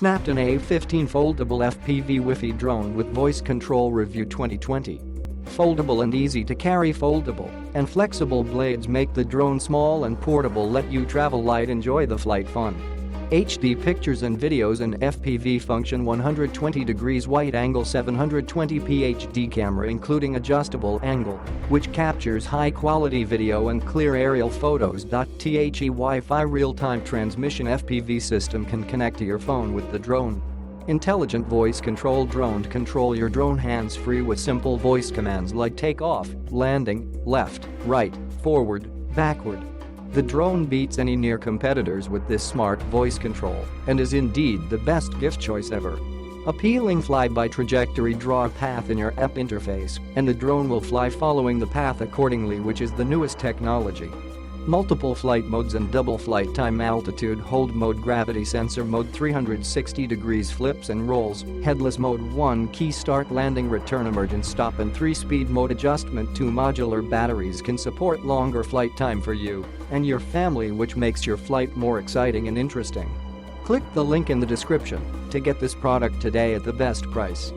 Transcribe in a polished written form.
SNAPTAIN A15 Foldable FPV WiFi Drone with Voice Control Review 2020. Foldable and easy to carry, foldable and flexible blades make the drone small and portable, let you travel light, enjoy the flight fun. HD pictures and videos and FPV Function 120 degrees wide angle 720p HD camera including adjustable angle, which captures high-quality video and clear aerial photos.The Wi-Fi real-time transmission FPV system can connect to your phone with the drone. Intelligent voice-controlled drone. Control your drone hands-free with simple voice commands like take off, landing, left, right, forward, backward. The drone beats any near competitors with this smart voice control and is indeed the best gift choice ever. Appealing fly-by trajectory. Draw a path in your app interface and the drone will fly following the path accordingly, which is the newest technology. Multiple flight modes and double flight time. Altitude hold mode, gravity sensor mode, 360 degrees flips and rolls, headless mode, 1 key start, landing, return, emergence, stop, and 3-speed mode adjustment. 2 modular batteries can support longer flight time for you and your family, which makes your flight more exciting and interesting. Click the link in the description to get this product today at the best price.